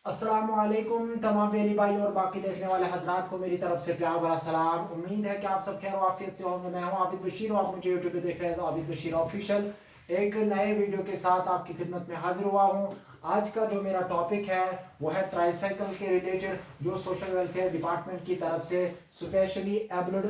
अस्सलामुअलैकुम तमाम वेली भाई और बाकी देखने वाले हजरात को मेरी तरफ से प्यार भरा सलाम। उम्मीद है कि आप सब खैर वाफियत से होंगे। मैं हूं आबिद बशीर और आप मुझे यूट्यूब पे देख रहे हैं आबिद बशीर ऑफिशियल। एक नए वीडियो के साथ आपकी खिदमत में हाजिर हुआ हूं। आज का जो मेरा टॉपिक है वो है ट्राईसाइकिल के रिलेटेड, जो सोशल वेलफेयर डिपार्टमेंट की तरफ से स्पेशली एबल्ड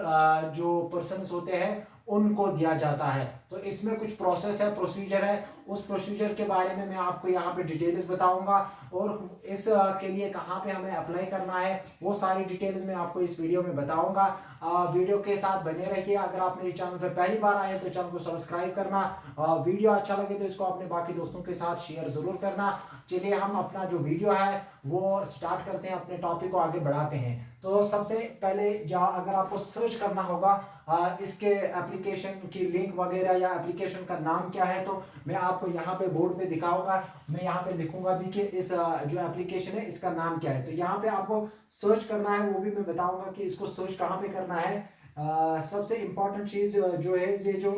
जो पर्सन होते हैं उनको दिया जाता है। तो इसमें कुछ प्रोसेस है, प्रोसीजर है। उस प्रोसीजर के बारे में मैं आपको यहाँ पे डिटेल्स बताऊंगा और इस के लिए कहाँ पे हमें अप्लाई करना है वो सारी डिटेल्स मैं आपको इस वीडियो में बताऊंगा। वीडियो के साथ बने रहिए। अगर आप मेरे चैनल पर पहली बार आए तो चैनल को सब्सक्राइब करना। वीडियो अच्छा लगे तो इसको अपने बाकी दोस्तों के साथ शेयर जरूर करना। चलिए हम अपना जो वीडियो है वो स्टार्ट करते हैं, अपने टॉपिक को आगे बढ़ाते हैं। तो सबसे पहले अगर आपको सर्च करना होगा इसके एप्लीकेशन की लिंक वगैरह या एप्लीकेशन का नाम क्या है, तो मैं आपको यहाँ पे बोर्ड पे दिखाऊंगा। मैं यहाँ पे लिखूंगा भी कि इस जो एप्लीकेशन है इसका नाम क्या है। तो यहाँ पे आपको सर्च करना है, वो भी मैं बताऊंगा कि इसको सर्च कहाँ पे करना है। सबसे इम्पोर्टेंट चीज जो है, ये जो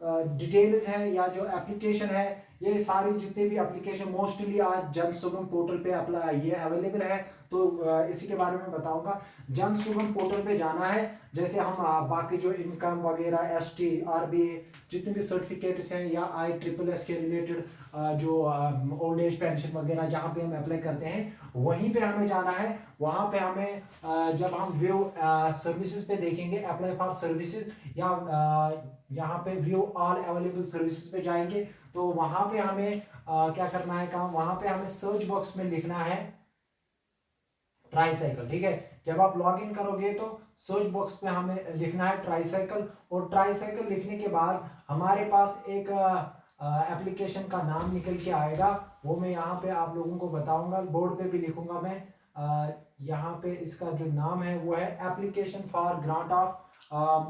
डिटेल्स है या जो एप्लीकेशन है, ये सारी जितनी भी एप्लीकेशन मोस्टली आज जन सुगम पोर्टल पे अप्लाई ये अवेलेबल है। तो इसी के बारे में बताऊंगा। जन सुगम पोर्टल पे जाना है। जैसे हम बाकी जो इनकम वगैरह ST RBA जितने भी सर्टिफिकेट्स हैं या ISSS के रिलेटेड जो ओल्ड एज पेंशन वगैरह जहाँ पे हम अप्लाई करते हैं वहीं पे हमें जाना है। वहाँ पे हमें जब हम व्यू सर्विसेज पे देखेंगे अप्लाई फॉर सर्विसेज या यहाँ पे व्यू ऑल अवेलेबल सर्विसेज पे जाएंगे, तो वहां पे हमें क्या करना है काम, वहां पे हमें सर्च बॉक्स में लिखना है ट्राईसाइकिल। ठीक है, जब आप लॉग इन करोगे तो सर्च बॉक्स में हमें लिखना है ट्राईसाइकिल। और ट्राईसाइकिल लिखने के बाद हमारे पास एक एप्लीकेशन का नाम निकल के आएगा। वो मैं यहाँ पे आप लोगों को बताऊंगा, बोर्ड पे भी लिखूंगा मैं। यहाँ पे इसका जो नाम है वो है application for grant of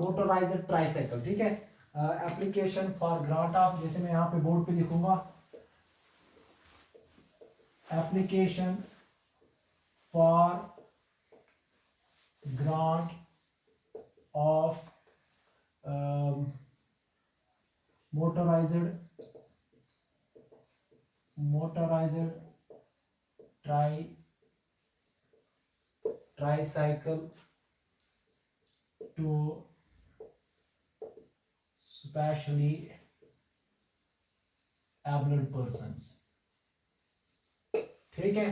motorised tricycle. ठीक है, एप्लीकेशन फॉर ग्रांट ऑफ, जैसे मैं यहाँ पे बोर्ड पे लिखूंगा application for grant of motorised tricycle to specially abled persons. ठीक है,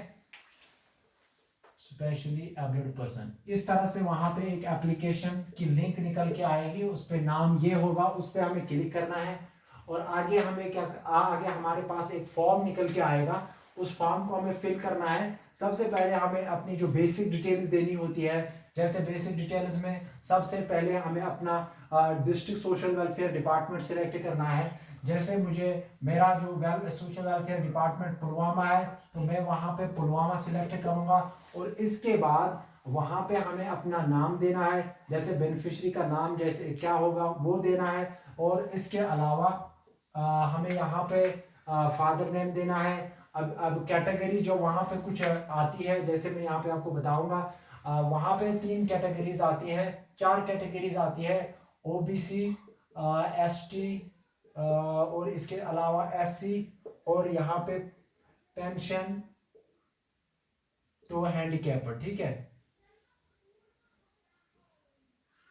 स्पेशली एबल्ड पर्सन। इस तरह से वहां पे एक एप्लीकेशन की लिंक निकल के आएगी, उस पे नाम ये होगा, उस पे हमें क्लिक करना है। और आगे हमें आगे हमारे पास एक फॉर्म निकल के आएगा। उस फॉर्म को हमें फिल करना है। सबसे पहले हमें अपनी जो बेसिक डिटेल्स देनी होती है, जैसे बेसिक डिटेल्स में सबसे पहले हमें अपना district social welfare department select करना है। जैसे मुझे मेरा जो सोशल वेलफेयर डिपार्टमेंट पुलवामा है, तो मैं वहां पे पुलवामा सिलेक्ट करूंगा। और इसके बाद वहां पे हमें अपना नाम देना है, जैसे बेनिफिशियरी का नाम जैसे क्या होगा वो देना है। और इसके अलावा हमें यहाँ पे फादर नेम देना है। अब कैटेगरी जो वहाँ पे कुछ आती है, जैसे मैं यहाँ पे आपको बताऊंगा। वहाँ पे 3 कैटेगरीज आती है, 4 कैटेगरीज आती है। OBC, ST और इसके अलावा SC, और यहाँ पे पेंशन तो हैंडीकैपर। ठीक है,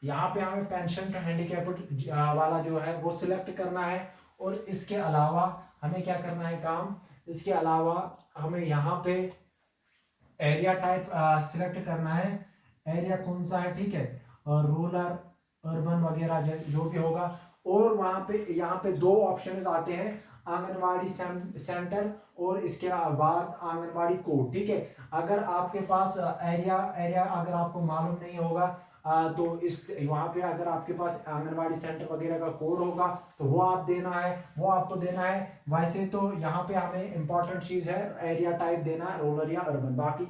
यहाँ पे हमें पेंशन टू हैंडीकैप्ड वाला जो है वो सिलेक्ट करना है। और इसके अलावा हमें क्या करना है काम, इसके अलावा हमें यहाँ पे एरिया टाइप सिलेक्ट करना है। एरिया कौन सा है, ठीक है, और रूरल अर्बन वगैरह जो भी होगा। और वहाँ पे यहाँ पे 2 ऑप्शंस आते हैं, आंगनवाड़ी सेंटर और इसके बाद आंगनवाड़ी कोड। ठीक है, अगर आपके पास एरिया एरिया अगर आपको मालूम नहीं होगा तो इस वहाँ पे अगर आपके पास आंगनवाड़ी सेंटर वगैरह का कोड होगा तो वो आप देना है, वो आपको देना है। वैसे तो यहाँ पे हमें इंपॉर्टेंट चीज है एरिया टाइप देना है, रूरल या अर्बन। बाकी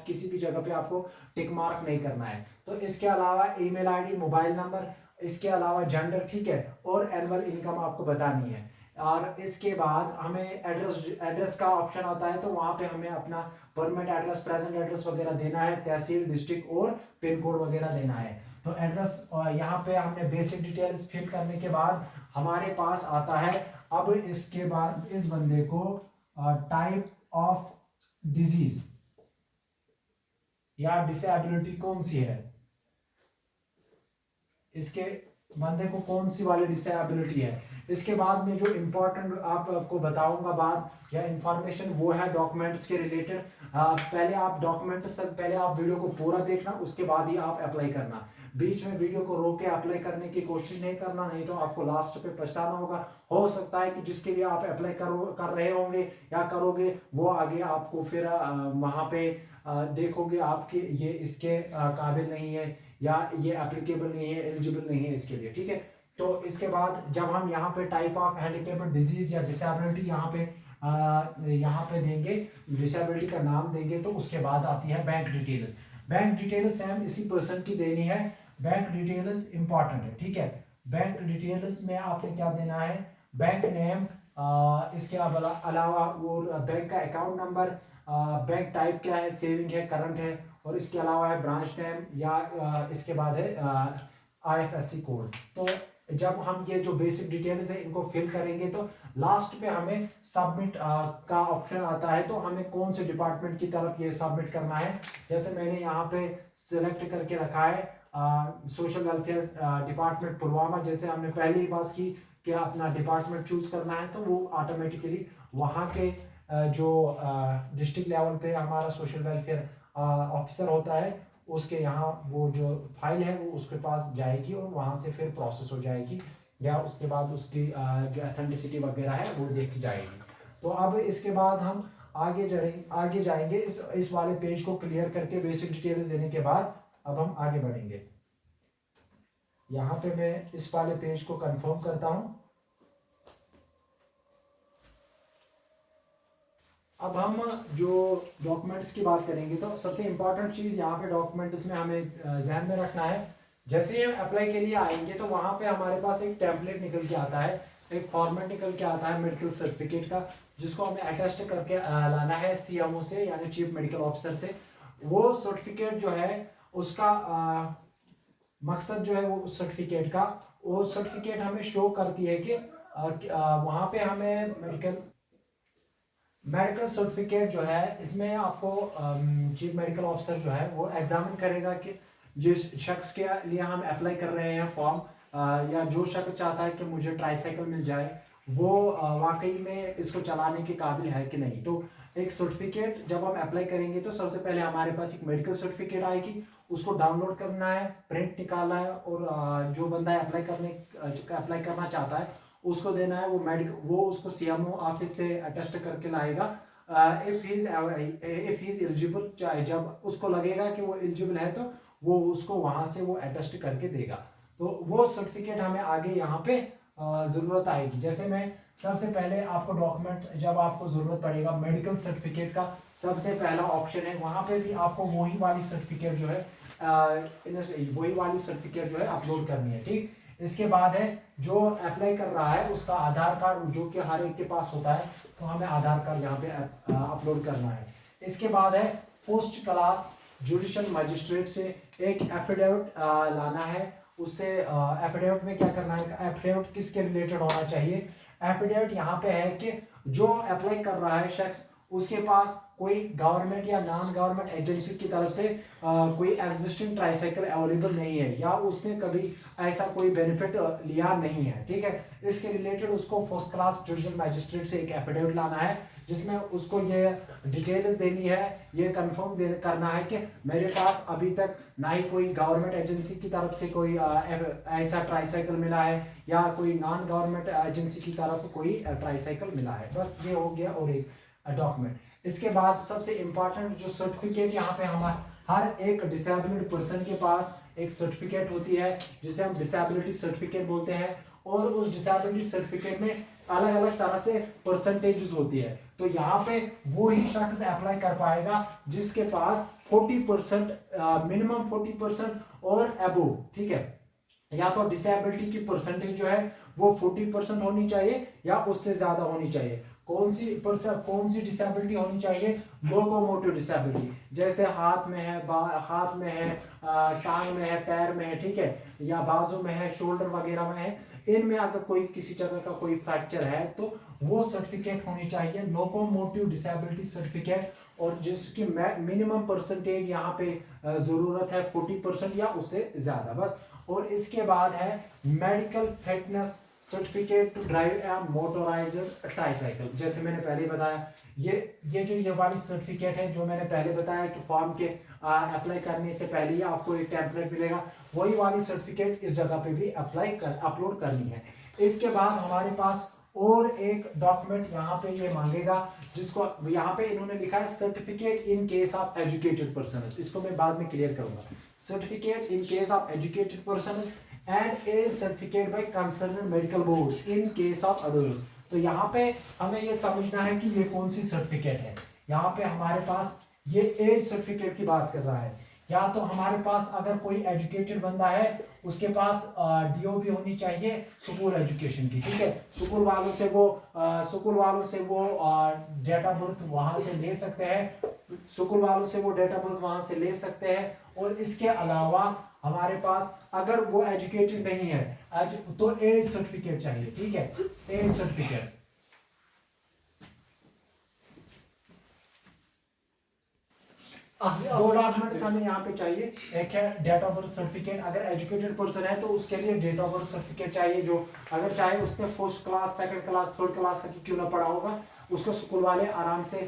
किसी भी जगह पे आपको टिक मार्क नहीं करना है। तो इसके अलावा ईमेल आईडी, मोबाइल नंबर, इसके अलावा जेंडर, ठीक है, और एनुअल इनकम आपको बतानी है। और इसके बाद हमें एड्रेस का ऑप्शन आता है, तो वहां पे हमें अपना परमानेंट एड्रेस, प्रेजेंट एड्रेस वगैरह देना है, तहसील, डिस्ट्रिक्ट और पिन कोड वगैरह देना है। तो एड्रेस यहाँ पे हमने बेसिक डिटेल्स फिल करने के बाद हमारे पास आता है। अब इसके बाद इस बंदे को टाइप ऑफ डिजीज या डिसेबिलिटी कौन सी है, इसके बंदे को कौन सी वाली डिसेबिलिटी है। इसके बाद में जो इम्पोर्टेंट आपको बताऊंगा बात या इंफॉर्मेशन वो है डॉक्यूमेंट्स के रिलेटेड। पहले आप डॉक्यूमेंट्स पहले आप वीडियो को पूरा देखना, उसके बाद ही आप अप्लाई करना। बीच में वीडियो को रोक के अप्लाई करने की कोशिश नहीं करना, नहीं तो आपको लास्ट पे पछताना होगा। हो सकता है कि जिसके लिए आप अप्लाई कर रहे होंगे या करोगे वो आगे आपको फिर वहां पे देखोगे आपके ये इसके काबिल नहीं है या ये एप्लीकेबल नहीं है, एलिजिबल नहीं है इसके लिए, ठीक है। तो इसके बाद जब हम यहाँ पे टाइप ऑफ हैंडिकैप डिजीज या डिसेबिलिटी यहाँ पे देंगे, डिसेबिलिटी का नाम देंगे, तो उसके बाद आती है bank details. Bank details same इसी पर्सन की देनी है। बैंक डिटेल्स इंपॉर्टेंट है, ठीक है। बैंक डिटेल्स में आपने क्या देना है, बैंक नेम, इसके अलावा वो बैंक का अकाउंट नंबर, बैंक टाइप क्या है, सेविंग है, करंट है, और इसके अलावा है ब्रांच नेम या इसके बाद है IFSC कोड। तो जब हम ये जो बेसिक डिटेल्स है इनको फिल करेंगे तो लास्ट पे हमें सबमिट का ऑप्शन आता है, तो हमें कौन से डिपार्टमेंट की तरफ ये सबमिट करना है। जैसे मैंने यहाँ पे सिलेक्ट करके रखा है सोशल वेलफेयर डिपार्टमेंट पुलवामा। जैसे हमने पहले ही बात की कि अपना डिपार्टमेंट चूज करना है, तो वो ऑटोमेटिकली वहाँ के जो डिस्ट्रिक्ट लेवल पे हमारा सोशल वेलफेयर ऑफिसर होता है उसके यहाँ वो जो फाइल है वो उसके पास जाएगी और वहाँ से फिर प्रोसेस हो जाएगी, या उसके बाद उसकी जो अथेंटिसिटी वगैरह है वो देखी जाएगी। तो अब इसके बाद हम आगे जाएंगे इस वाले पेज को क्लियर करके बेसिक डिटेल्स देने के बाद अब हम आगे बढ़ेंगे। यहाँ पे मैं इस वाले पेज को कंफर्म करता हूँ। अब हम जो डॉक्यूमेंट्स की बात करेंगे तो सबसे इंपॉर्टेंट चीज यहाँ पे डॉक्यूमेंट्स में हमें ध्यान में रखना है। जैसे ही हम अप्लाई के लिए आएंगे तो वहां पे हमारे पास एक टेम्पलेट निकल के आता है, एक फॉर्मेट निकल के आता है मेडिकल सर्टिफिकेट का, जिसको हमें अटेस्ट करके लाना है CMO से यानी चीफ मेडिकल ऑफिसर से। वो सर्टिफिकेट जो है उसका मकसद जो है वो उस सर्टिफिकेट का, वो सर्टिफिकेट हमें शो करती है कि वहां पे हमें मेडिकल सर्टिफिकेट जो है इसमें आपको चीफ मेडिकल ऑफिसर जो है वो एग्जामिन करेगा कि जिस शख्स के लिए हम अप्लाई कर रहे हैं फॉर्म, या जो शख्स चाहता है कि मुझे ट्राईसाइकिल मिल जाए वो वाकई में इसको चलाने के काबिल है कि नहीं। तो एक सर्टिफिकेट जब हम अप्लाई करेंगे तो सबसे पहले हमारे पास एक मेडिकल सर्टिफिकेट आएगी, उसको डाउनलोड करना है, प्रिंट निकालना है, और जो बंदा अप्लाई करना चाहता है उसको देना है। वो उसको CMO ऑफिस से अटेस्ट करके लाएगा। इफ ही इज एलिजिबल, जब उसको लगेगा कि वो एलिजिबल है तो वो उसको वहां से वो अटेस्ट करके देगा। तो वो सर्टिफिकेट हमें आगे यहाँ पे जरूरत आएगी। जैसे मैं सबसे पहले आपको डॉक्यूमेंट जब आपको जरूरत पड़ेगा मेडिकल सर्टिफिकेट का, सबसे पहला ऑप्शन है वहां पे भी आपको वही वाली सर्टिफिकेट जो है अपलोड करनी है, ठीक। इसके बाद है जो अप्लाई कर रहा है उसका आधार कार्ड जो कि हर एक के पास होता है, तो हमें आधार कार्ड यहाँ पे अपलोड करना है। इसके बाद है पोस्ट क्लास जुडिशियल मजिस्ट्रेट से एक एफिडेविट लाना है। उससे एफिडेविट में क्या करना है, एफिडेविट किसके रिलेटेड होना चाहिए। एफिडेविट यहाँ पे है कि जो अप्लाई कर रहा है शख्स उसके पास कोई गवर्नमेंट या नॉन गवर्नमेंट एजेंसी की तरफ से कोई एग्जिस्टिंग ट्राईसाइकिल अवेलेबल नहीं है, या उसने कभी ऐसा कोई बेनिफिट लिया नहीं है, ठीक है। इसके रिलेटेड उसको फर्स्ट क्लास जुडिशियल मजिस्ट्रेट से एक एफिडेविट लाना है, जिसमें उसको ये डिटेल्स देनी है, ये कंफर्म करना है कि मेरे पास अभी तक ना ही कोई गवर्नमेंट एजेंसी की तरफ से कोई ऐसा ट्राईसाइकिल मिला है या कोई नॉन गवर्नमेंट एजेंसी की तरफ से कोई ट्राईसाइकिल मिला है। बस ये हो गया और एक डॉक्यूमेंट। इसके बाद सबसे इंपॉर्टेंट जो सर्टिफिकेट यहाँ पे हर एक डिसेबल्ड पर्सन के पास एक सर्टिफिकेट होती है जिसे हम डिसेबिलिटी सर्टिफिकेट बोलते हैं, और उस डिसेबिलिटी सर्टिफिकेट में अलग अलग तरह से परसेंटेजेस होती है। तो यहाँ पे वो ही शख्स अप्लाई कर पाएगा जिसके पास 40% मिनिमम 40% और अबोव, ठीक है। या तो डिसेबिलिटी की परसेंटेज जो है वो 40% होनी चाहिए या उससे ज्यादा होनी चाहिए। कौन सी डिसेबिलिटी होनी चाहिए, लोकोमोटिव डिसेबिलिटी, जैसे हाथ में है, टांग में है, पैर में है, ठीक है, या बाजू में है, शोल्डर वगैरह में है, इनमें अगर कोई किसी जगह का कोई फ्रैक्चर है तो वो सर्टिफिकेट होनी चाहिए, लोकोमोटिव डिसेबिलिटी सर्टिफिकेट। और जिसकी मिनिमम परसेंटेज यहाँ पे ज़रूरत है 40% या उससे ज़्यादा बस। और इसके बाद है medical fitness certificate to drive a motorised tricycle. जैसे मैंने पहले बताया, ये वाली सर्टिफिकेट है जो मैंने पहले बताया कि फॉर्म के अप्लाई करने से पहले ही आपको एक टेम्पलेट मिलेगा, वही वाली सर्टिफिकेट इस जगह पे भी अपलोड करनी है। इसके बाद हमारे पास और एक डॉक्यूमेंट यहाँ पे ये मांगेगा, जिसको यहाँ पे इन्होंने लिखा है certificate in case of educated person. इसको मैं बाद में क्लियर करूंगा। Certificate in case of educated person and A certificate bye concern medical board in case of others. तो यहाँ पे हमें ये समझना है कि ये कौन सी सर्टिफिकेट है। यहाँ पे हमारे पास ये एज सर्टिफिकेट की बात कर रहा है। या तो हमारे पास अगर कोई एजुकेटेड बंदा है उसके पास डीओबी होनी चाहिए स्कूल एजुकेशन की, ठीक है। स्कूल वालों से वो डेट ऑफ बर्थ वहां से ले सकते हैं, स्कूल वालों से वो डेट ऑफ बर्थ वहां से ले सकते हैं। और इसके अलावा हमारे पास अगर वो एजुकेटेड नहीं है तो एज सर्टिफिकेट चाहिए, ठीक है, एज सर्टिफिकेट। दो डॉक्यूमेंट्स हमें यहाँ पे चाहिए। एक है डेट ऑफ बर्थ सर्टिफिकेट, अगर एजुकेटेड पर्सन है तो उसके लिए डेट ऑफ बर्थ सर्टिफिकेट चाहिए, जो अगर चाहे उसने first class, second class, third class तक क्यों ना पढ़ा होगा, उसको स्कूल वाले आराम से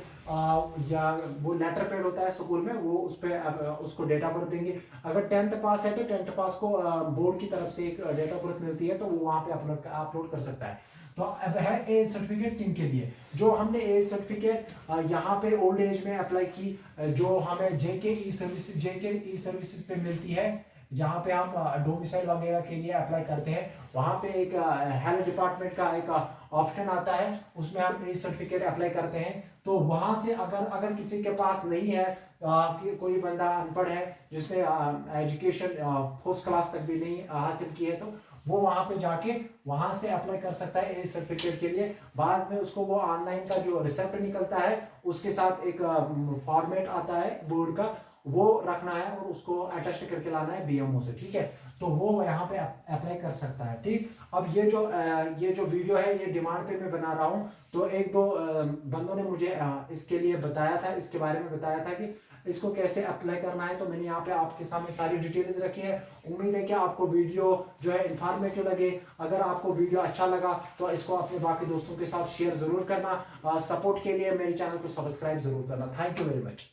या वो लेटर पैड होता है स्कूल में, वो उस पर उसको डेट ऑफ बर्थ देंगे। अगर 10th पास है तो 10th पास को बोर्ड की तरफ से एक डेट ऑफ बर्थ मिलती है, तो वो वहाँ पे अपलोड कर सकता है। तो अब है एज सर्टिफिकेट किन के लिए, जो हमने एज सर्टिफिकेट यहाँ पे ओल्ड एज में अप्लाई की, जो हमें जेके ई सर्विसेज पे मिलती है, जहाँ पे हम डोमिसाइल वगैरह के लिए अप्लाई करते हैं, वहाँ पे एक हेल्थ डिपार्टमेंट का एक ऑप्शन आता है, उसमें हम एज सर्टिफिकेट अप्लाई करते हैं। तो वहाँ से अगर किसी के पास नहीं है, कि कोई बंदा अनपढ़ है जिसने एजुकेशन फर्स्ट क्लास तक भी नहीं हासिल की है, तो वो वहां पे जाके वहां से अप्लाई कर सकता है एज सर्टिफिकेट के लिए। बाद में उसको वो ऑनलाइन का जो रिसिप्ट निकलता है उसके साथ एक फॉर्मेट आता है बोर्ड का, वो रखना है और उसको अटेस्ट करके लाना है बीएमओ से, ठीक है। तो वो यहाँ पे अप्लाई कर सकता है, ठीक। अब ये जो वीडियो है ये डिमांड पे मैं बना रहा हूँ, तो एक दो बंदों ने मुझे इसके लिए बताया था, इसके बारे में बताया था कि इसको कैसे अप्लाई करना है, तो मैंने यहाँ पे आपके सामने सारी डिटेल्स रखी है। उम्मीद है कि आपको वीडियो जो है इंफॉर्मेटिव लगे। अगर आपको वीडियो अच्छा लगा तो इसको अपने बाकी दोस्तों के साथ शेयर जरूर करना। सपोर्ट के लिए मेरे चैनल को सब्सक्राइब जरूर करना। Thank you very much.